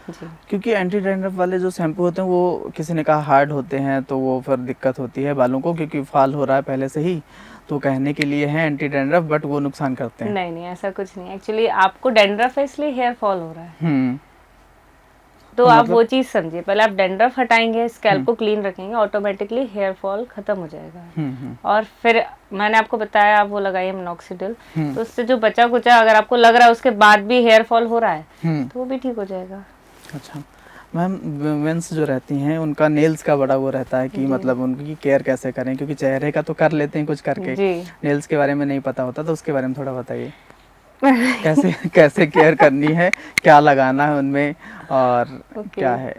जी। क्योंकि एंटी डैंड्रफ वाले जो शैम्पू होते हैं वो किसी ने कहा हार्ड होते हैं, तो वो फिर दिक्कत होती है बालों को, क्योंकि फॉल हो रहा है पहले से ही, तो कहने के लिए है एंटी डैंड्रफ, बट वो नुकसान करते हैं। नहीं नहीं, ऐसा कुछ नहीं, एक्चुअली आपको डैंड्रफ है इसलिए हेयर फॉल हो रहा है। तो आप मतलब वो चीज समझिए, पहले आप डैंड्रफ हटाएंगे, स्कैल्प को क्लीन रखेंगे, ऑटोमेटिकली हेयर फॉल खत्म हो जाएगा। और फिर मैंने आपको बताया आप वो लगाइए मिनॉक्सिडिल, तो उससे जो बचा कुचा अगर आपको लग रहा है उसके बाद भी हेयर फॉल हो रहा है तो वो भी ठीक हो जाएगा। अच्छा मैम, वुमेन्स जो रहती हैं उनका नेल्स का बड़ा वो रहता है कि मतलब उनकी केयर कैसे करें, क्योंकि चेहरे का तो कर लेते हैं कुछ करके, नेल्स के बारे में नहीं पता होता, तो उसके बारे में थोड़ा बताइए कैसे कैसे केयर करनी है, क्या लगाना है उनमें और क्या है।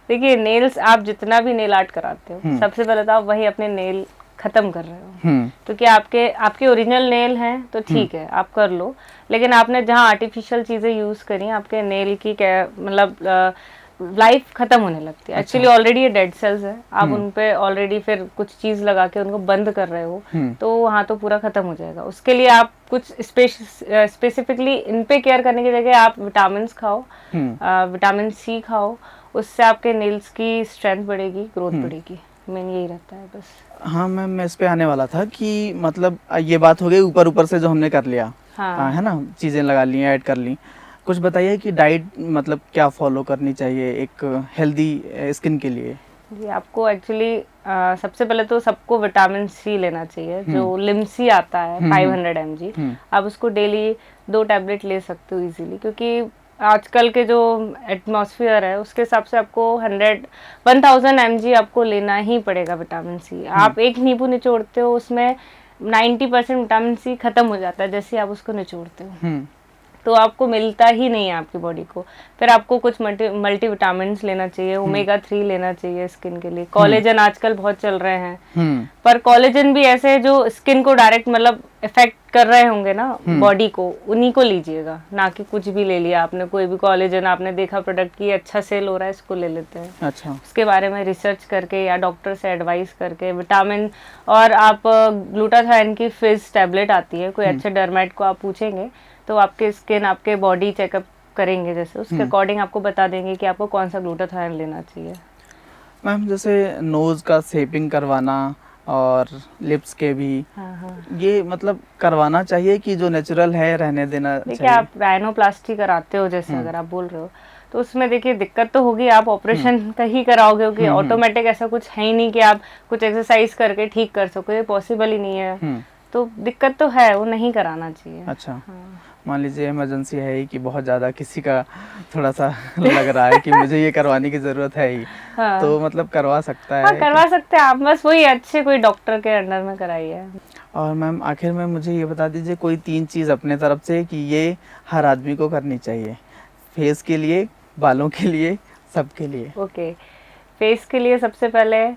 देखिए, नेल्स आप जितना भी नेल आर्ट कराते हो, सबसे पहले तो आप वही अपने नेल खत्म कर रहे हो, क्योंकि आपके ओरिजिनल नेल हैं तो ठीक है आप कर लो, लेकिन आपने जहाँ आर्टिफिशियल चीजें यूज करी, आपके नेल की क्या मतलब लाइफ खत्म होने लगती है। एक्चुअली ऑलरेडी ये डेड सेल्स है, आप उन पे ऑलरेडी फिर कुछ चीज लगा के उनको बंद कर रहे हो, तो वहाँ तो पूरा खत्म हो जाएगा। उसके लिए आप कुछ स्पेसिफिकली इन पे केयर करने की जगह आप विटामिन खाओ, विटामिन सी खाओ, उससे आपके नेल्स की स्ट्रेंथ बढ़ेगी, ग्रोथ बढ़ेगी। मेन यही रहता है बस। हाँ मैम, मैं इस पे आने वाला था कि मतलब ये बात हो गई ऊपर ऊपर से जो हमने कर लिया, हाँ। है ना, चीज़ें लगा ली, ऐड कर ली, कुछ बताइए कि डाइट मतलब क्या फॉलो करनी चाहिए एक हेल्दी स्किन के लिए। जी, आपको एक्चुअली सबसे पहले तो सबको विटामिन सी लेना चाहिए, जो लिम्सी आता है 500 mg, आप उसको डेली 2 टैबलेट ले सकते हो इजीली, क्योंकि आजकल के जो एटमॉस्फेयर है उसके हिसाब से आपको 1000 mg आपको लेना ही पड़ेगा विटामिन सी। आप एक नींबू निचोड़ते हो उसमें 90% विटामिन सी खत्म हो जाता है जैसे आप उसको निचोड़ते हो, तो आपको मिलता ही नहीं है आपकी बॉडी को। फिर आपको कुछ मल्टी विटामिन्स लेना चाहिए, ओमेगा 3 लेना चाहिए स्किन के लिए। कोलेजन आजकल बहुत चल रहे हैं, पर कोलेजन भी ऐसे जो स्किन को डायरेक्ट मतलब इफेक्ट कर रहे होंगे ना बॉडी को, उन्हीं को लीजिएगा, ना कि कुछ भी ले लिया आपने, कोई भी कोलेजन आपने देखा प्रोडक्ट की अच्छा सेल हो रहा है इसको ले लेते हैं। अच्छा, उसके बारे में रिसर्च करके या डॉक्टर से एडवाइस करके विटामिन, और आप ग्लूटाथाइन की फिज टैबलेट आती है, कोई अच्छे डर्मेट को आप पूछेंगे तो आपके स्किन आपके बॉडी चेकअप करेंगे, जैसे उसके अकॉर्डिंग आपको बता देंगे कि आपको कौन सा ग्लूटाथाइन लेना चाहिए। मैम जैसे नोज का शेपिंग करवाना और लिप्स के भी, ये मतलब करवाना चाहिए कि जो नेचुरल है रहने देना चाहिए? देखिए, आप राइनोप्लास्टी कराते हो जैसे अगर आप बोल रहे हो, तो उसमें देखिए दिक्कत तो होगी, आप ऑपरेशन का ही कराओगे, क्योंकि ऑटोमेटिक ऐसा कुछ है ही नहीं कि आप कुछ एक्सरसाइज करके ठीक कर सको, ये पॉसिबल ही नहीं है, तो दिक्कत तो है, वो नहीं कराना चाहिए। अच्छा, मान लीजिए इमरजेंसी है ही कि बहुत ज़्यादा किसी का थोड़ा सा लग रहा है कि मुझे ये करवाने की ज़रूरत है ही, तो मतलब करवा सकता है? हाँ, करवा सकते हैं आप, बस वही अच्छे कोई डॉक्टर के अंडर में कराइए। और मैम आखिर में मुझे ये बता दीजिए कोई 3 चीज़ अपने तरफ से कि ये हर आदमी को करनी चाहिए, फेस के लिए, बालों के लिए, सबके लिए। ओके, फेस के लिए सबसे पहले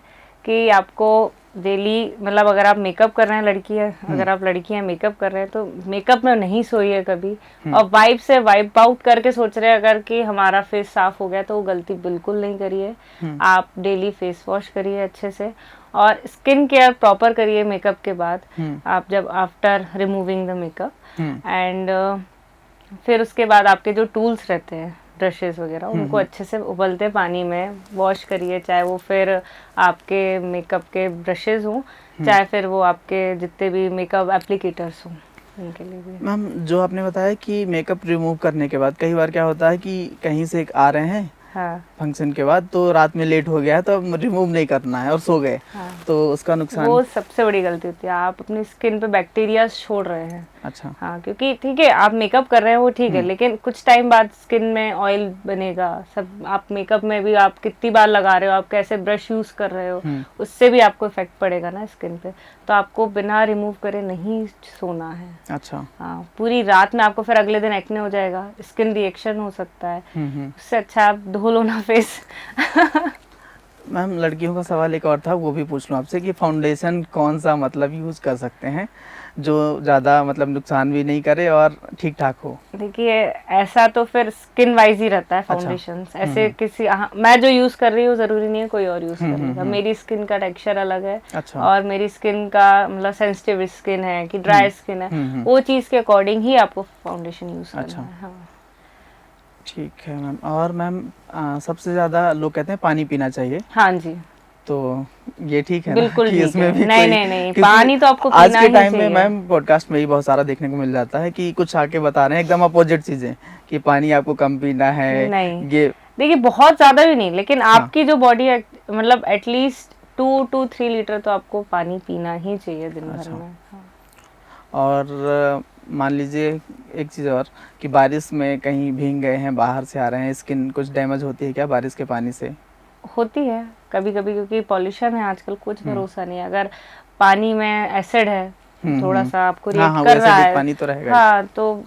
कि आपको डेली मतलब अगर आप मेकअप कर रहे हैं लड़की है, अगर आप लड़की हैं मेकअप कर रहे हैं तो मेकअप में नहीं सोइए कभी, और वाइप से वाइप आउट करके सोच रहे हैं अगर कि हमारा फेस साफ हो गया, तो वो गलती बिल्कुल नहीं करिए। आप डेली फेस वॉश करिए अच्छे से, और स्किन केयर प्रॉपर करिए मेकअप के बाद, आप जब after removing the makeup, and फिर उसके बाद आपके जो टूल्स रहते हैं ब्रशेस वगैरह, उनको अच्छे से उबलते पानी में वॉश करिए, चाहे वो फिर आपके मेकअप के ब्रशेस हों, चाहे फिर वो आपके जितने भी मेकअप एप्लीकेटर्स हों, उनके लिए भी। मैम जो आपने बताया कि मेकअप रिमूव करने के बाद कई बार क्या होता है कि कहीं से आ रहे हैं हाँ फंक्शन के बाद, तो रात में लेट हो गया है तो अब रिमूव नहीं करना है और सो गए, हाँ, तो उसका नुकसान। वो सबसे बड़ी गलती होती है, आप अपनी स्किन पे बैक्टीरिया छोड़ रहे हैं। अच्छा। हाँ, क्योंकि ठीक है आप मेकअप कर रहे हैं वो ठीक है, लेकिन कुछ टाइम बाद स्किन में ऑयल बनेगा सब, आप मेकअप में भी आप कितनी बार लगा रहे हो, आप कैसे ब्रश यूज कर रहे हो, उससे भी आपको इफेक्ट पड़ेगा ना स्किन पे, तो आपको बिना रिमूव करे नहीं सोना है। अच्छा। हाँ, पूरी रात में आपको फिर अगले दिन एक्ने हो जाएगा, स्किन रिएक्शन हो सकता है, उससे अच्छा आप धो लो ना फेस। मैम लड़कियों का सवाल एक और था, वो भी पूछ लूँ आपसे कि फाउंडेशन कौन सा मतलब यूज़ कर सकते हैं जो ज़्यादा मतलब नुकसान भी नहीं करे और ठीक ठाक हो। देखिए ऐसा तो फिर स्किन वाइज ही रहता है फाउंडेशन, ऐसे किसी मैं जो यूज कर रही हूँ जरूरी नहीं है कोई और यूज करेगा, मेरी स्किन का टेक्सचर अलग है। अच्छा। और मेरी स्किन का मतलब सेंसिटिव स्किन है कि ड्राई स्किन है, वो चीज के अकॉर्डिंग ही आपको फाउंडेशन यूज करना है। हाँ। ठीक है मैम। और मैम सबसे ज़्यादा लोग कहते हैं पानी पीना चाहिए। हाँ जी, तो ये ठीक है बिल्कुल ना कि ठीक इसमें है। भी नहीं कोई, नहीं नहीं, क्योंकि पानी तो आपको आज पीना के ही टाइम में चाहिए। मैम पॉडकास्ट में ही बहुत सारा देखने को मिल जाता है कि कुछ आके बता रहे हैं एकदम अपोजिट चीजें कि पानी आपको कम पीना है। नहीं, ये देखिए बहुत ज्यादा भी नहीं, लेकिन आपकी जो बॉडी मतलब एटलीस्ट 2 to 3 लीटर तो आपको पानी पीना ही चाहिए दिन भर में। हाँ। और मान लीजिए एक चीज़ और कि बारिश में कहीं भीग गए हैं, बाहर से आ रहे हैं, स्किन कुछ डैमेज होती है क्या बारिश के पानी से? होती है कभी कभी, क्योंकि पॉल्यूशन है आजकल, कुछ भरोसा नहीं है, अगर पानी में एसिड है थोड़ा सा आपको रिएक्ट कर रहा है, पानी तो रहेगा। हाँ, तो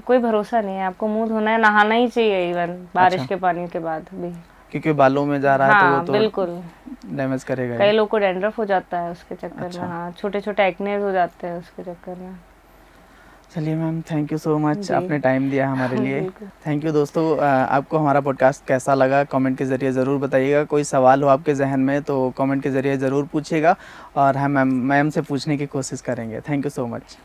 कोई भरोसा नहीं है, आपको मुंह धोना है, नहाना ही चाहिए इवन बारिश के पानी के बाद भी, क्योंकि बालों में जा रहा है तो वो तो बिल्कुल डैमेज करेगा। कई लोग को डैंड्रफ हो जाता है उसके चक्कर में, हाँ, छोटे छोटे एक्नेज हो जाते हैं उसके चक्कर में। चलिए ma'am, thank you so much, जी। आपने टाइम दिया हमारे लिए। बिल्कुल। थैंक यू दोस्तों। आपको हमारा पॉडकास्ट कैसा लगा कमेंट के ज़रिए ज़रूर बताइएगा। कोई सवाल हो आपके जहन में तो कमेंट के ज़रिए ज़रूर पूछिएगा और हम मैम से पूछने की कोशिश करेंगे। Thank you so much.